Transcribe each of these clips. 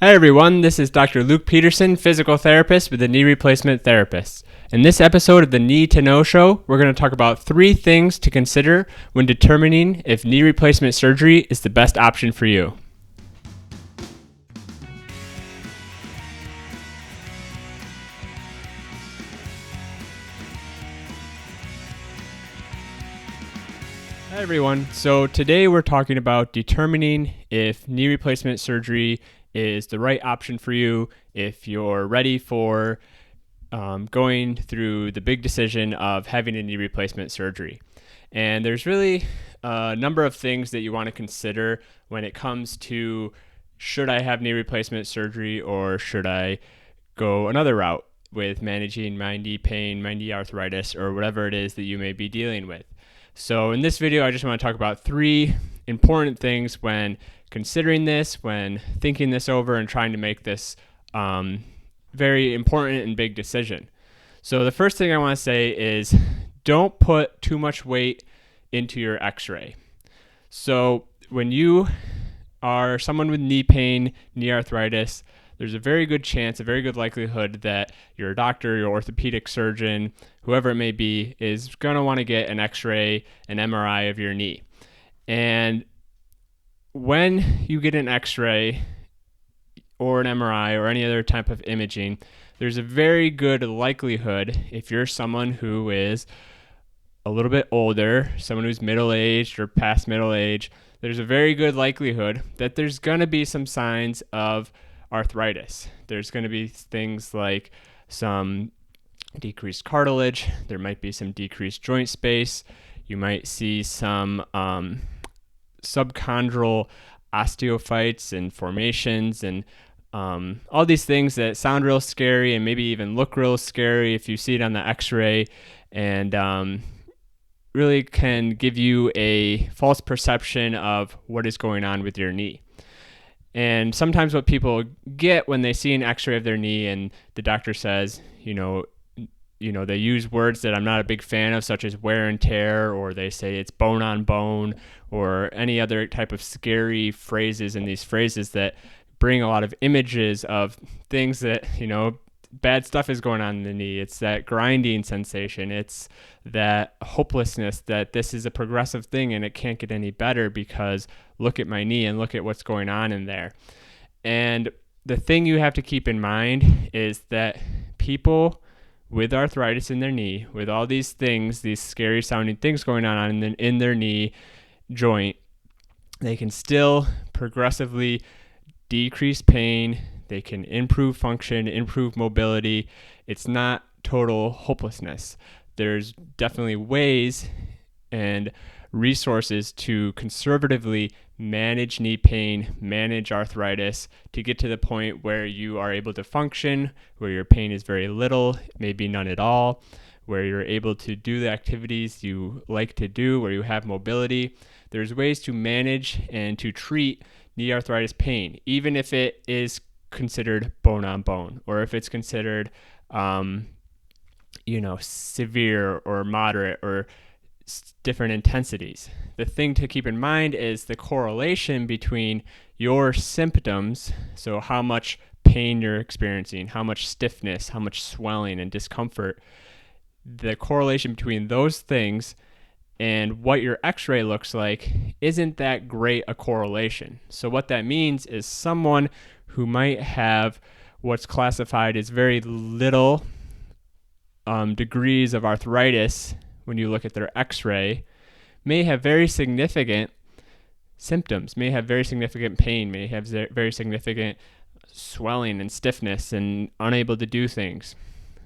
Hi everyone, this is Dr. Luke Peterson, physical therapist with the Knee Replacement Therapists. In this episode of the Knee to Know Show, we're going to talk about 3 things to consider when determining if knee replacement surgery is the best option for you. Hi everyone, so today we're talking about determining if knee replacement surgery is the right option for you, if you're ready for going through the big decision of having a knee replacement surgery. And there's really a number of things that you want to consider when it comes to should I have knee replacement surgery or should I go another route with managing my knee pain, my knee arthritis, or whatever it is that you may be dealing with. So in this video, I just want to talk about 3 important things when considering this, when thinking this over and trying to make this very important and big decision. So the first thing I want to say is don't put too much weight into your x-ray. So when you are someone with knee pain, knee arthritis, there's a very good chance, a very good likelihood that your doctor, your orthopedic surgeon, whoever it may be, is going to want to get an x-ray, an MRI of your knee. And when you get an x-ray or an MRI or any other type of imaging, there's a very good likelihood, if you're someone who is a little bit older, someone who's middle-aged or past middle age, there's a very good likelihood that there's going to be some signs of arthritis. There's going to be things like some decreased cartilage, there might be some decreased joint space, you might see some subchondral osteophytes and formations and all these things that sound real scary and maybe even look real scary if you see it on the x-ray, and really can give you a false perception of what is going on with your knee. And sometimes what people get when they see an x-ray of their knee and the doctor says, they use words that I'm not a big fan of, such as wear and tear, or they say it's bone on bone, or any other type of scary phrases in these phrases that bring a lot of images of things that, bad stuff is going on in the knee. It's that grinding sensation. It's that hopelessness that this is a progressive thing and it can't get any better because look at my knee and look at what's going on in there. And the thing you have to keep in mind is that people with arthritis in their knee, with all these things, these scary sounding things going on in their knee joint, they can still progressively decrease pain. They can improve function, improve mobility. It's not total hopelessness. There's definitely ways and resources to conservatively manage knee pain, manage arthritis, to get to the point where you are able to function, where your pain is very little, maybe none at all, where you're able to do the activities you like to do, where you have mobility. There's ways to manage and to treat knee arthritis pain, even if it is considered bone on bone, or if it's considered severe or moderate or different intensities. The thing to keep in mind is the correlation between your symptoms, so how much pain you're experiencing, how much stiffness, how much swelling and discomfort, the correlation between those things and what your x-ray looks like isn't that great a correlation. So what that means is someone who might have what's classified as very little degrees of arthritis when you look at their x-ray may have very significant symptoms, may have very significant pain, may have very significant swelling and stiffness and unable to do things.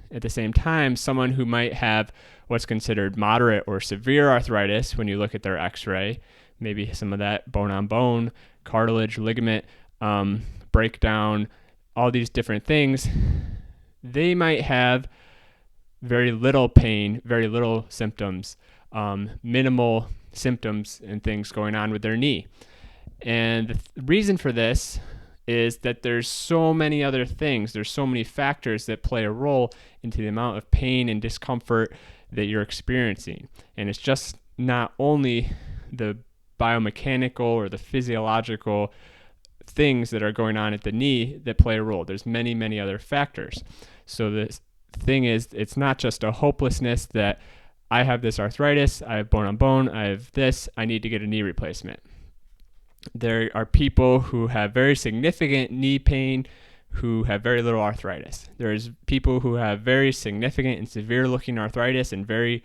At the same time, someone who might have what's considered moderate or severe arthritis when you look at their x-ray, maybe some of that bone on bone, cartilage, ligament breakdown, all these different things, they might have very little pain, very little symptoms, minimal symptoms and things going on with their knee. And the reason for this is that there's so many other things, there's so many factors that play a role into the amount of pain and discomfort that you're experiencing. And it's just not only the biomechanical or the physiological things that are going on at the knee that play a role. There's many, many other factors. So the thing is, it's not just a hopelessness that I have this arthritis, I have bone on bone, I have this, I need to get a knee replacement. There are people who have very significant knee pain who have very little arthritis. There's people who have very significant and severe looking arthritis and very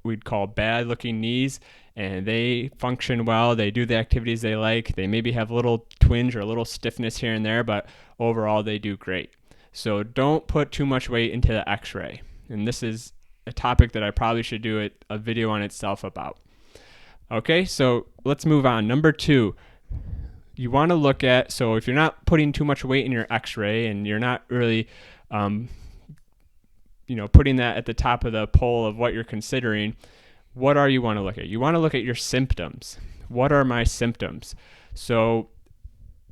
we'd call bad looking knees, and they function well, they do the activities they like, they maybe have a little twinge or a little stiffness here and there, but overall they do great. So don't put too much weight into the x-ray. And this is a topic that I probably should do a video on itself about. Okay, so let's move on. Number 2, you want to look at, so if you're not putting too much weight in your x-ray and you're not really putting that at the top of the pole of what you're considering, what are you want to look at? You want to look at your symptoms. What are my symptoms? So,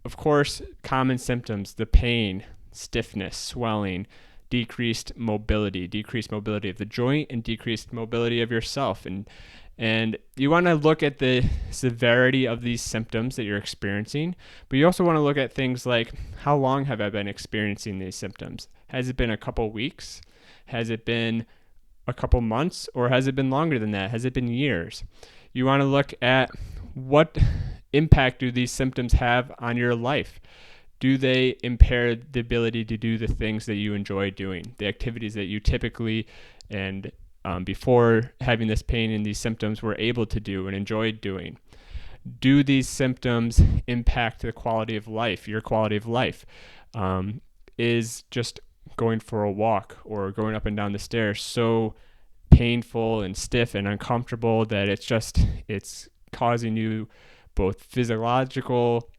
of course, common symptoms, the pain, stiffness, swelling, decreased mobility of the joint, and decreased mobility of yourself. And you want to look at the severity of these symptoms that you're experiencing, but you also want to look at things like, how long have I been experiencing these symptoms? Has it been a couple weeks? Has it been a couple months? Or has it been longer than that? Has it been years? You want to look at what impact do these symptoms have on your life? Do they impair the ability to do the things that you enjoy doing, the activities that you typically and before having this pain and these symptoms were able to do and enjoyed doing? Do these symptoms impact the quality of life, your quality of life? Is just going for a walk or going up and down the stairs so painful and stiff and uncomfortable that it's causing you both physical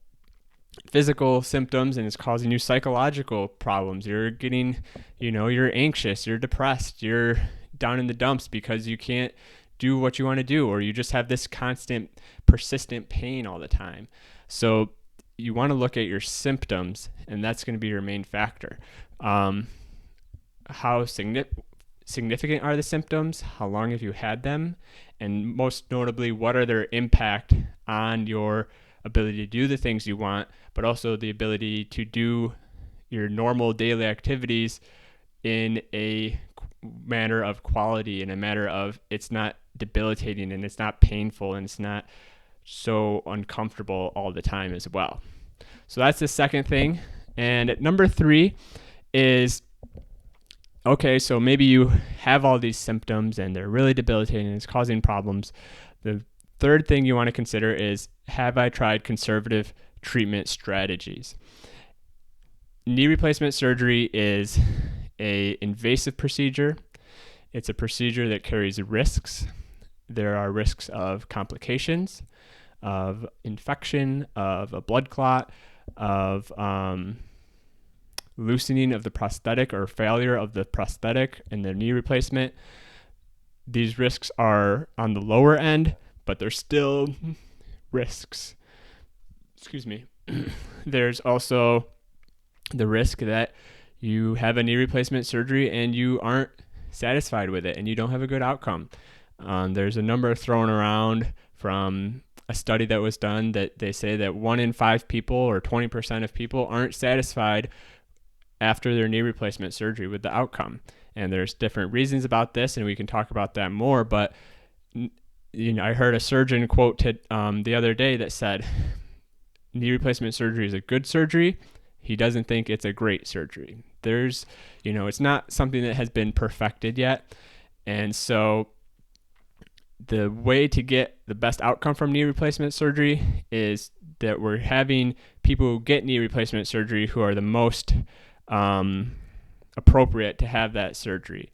symptoms, and it's causing you psychological problems. You're getting, you're anxious, you're depressed, you're down in the dumps because you can't do what you want to do, or you just have this constant, persistent pain all the time. So you want to look at your symptoms, and that's going to be your main factor. How significant are the symptoms? How long have you had them? And most notably, what are their impact on your ability to do the things you want, but also the ability to do your normal daily activities in a manner of quality, in a matter of it's not debilitating and it's not painful and it's not so uncomfortable all the time as well. So that's the second thing. And number 3 is, okay, so maybe you have all these symptoms and they're really debilitating and it's causing problems. The third thing you want to consider is, have I tried conservative treatment strategies? Knee replacement surgery is an invasive procedure. It's a procedure that carries risks. There are risks of complications, of infection, of a blood clot, of loosening of the prosthetic or failure of the prosthetic and the knee replacement. These risks are on the lower end, but they're still risks. Excuse me. There's also the risk that you have a knee replacement surgery and you aren't satisfied with it and you don't have a good outcome. There's a number thrown around from a study that was done that they say that 1 in 5 people, or 20% of people, aren't satisfied after their knee replacement surgery with the outcome. And there's different reasons about this, and we can talk about that more, but I heard a surgeon quote the other day that said, knee replacement surgery is a good surgery. He doesn't think it's a great surgery. It's not something that has been perfected yet. And so the way to get the best outcome from knee replacement surgery is that we're having people who get knee replacement surgery who are the most appropriate to have that surgery.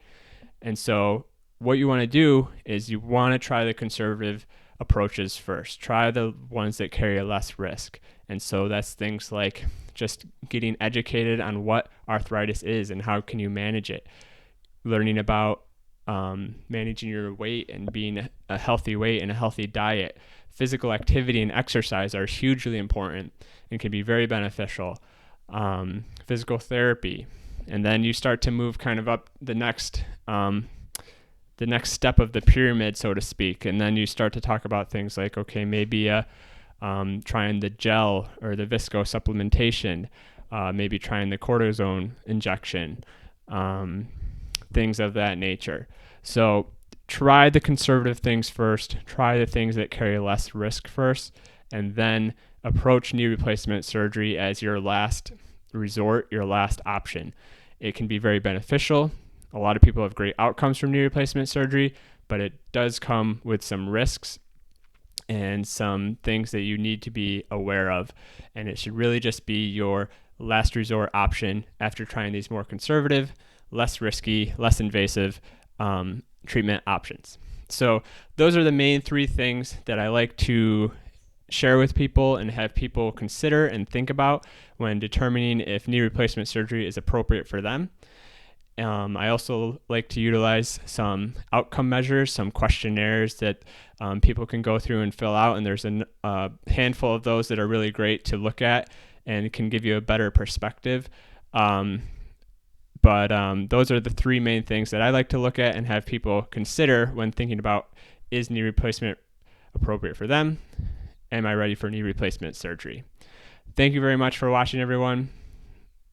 And so what you want to do is you want to try the conservative approaches first. Try the ones that carry less risk. And so that's things like just getting educated on what arthritis is and how can you manage it. Learning about managing your weight and being a healthy weight and a healthy diet. Physical activity and exercise are hugely important and can be very beneficial. Physical therapy. And then you start to move kind of up the next step of the pyramid, so to speak. And then you start to talk about things like, okay, maybe a trying the gel or the visco supplementation, maybe trying the cortisone injection, things of that nature. So try the conservative things first, try the things that carry less risk first, and then approach knee replacement surgery as your last resort, your last option. It can be very beneficial. A lot of people have great outcomes from knee replacement surgery, but it does come with some risks and some things that you need to be aware of. And it should really just be your last resort option after trying these more conservative, less risky, less invasive treatment options. So those are the main three things that I like to share with people and have people consider and think about when determining if knee replacement surgery is appropriate for them. I also like to utilize some outcome measures, some questionnaires that people can go through and fill out, and there's a handful of those that are really great to look at and can give you a better perspective. But those are the three main things that I like to look at and have people consider when thinking about, is knee replacement appropriate for them? Am I ready for knee replacement surgery? Thank you very much for watching, everyone.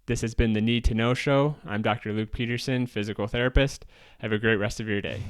This has been the Need to Know Show. I'm Dr. Luke Peterson, physical therapist. Have a great rest of your day.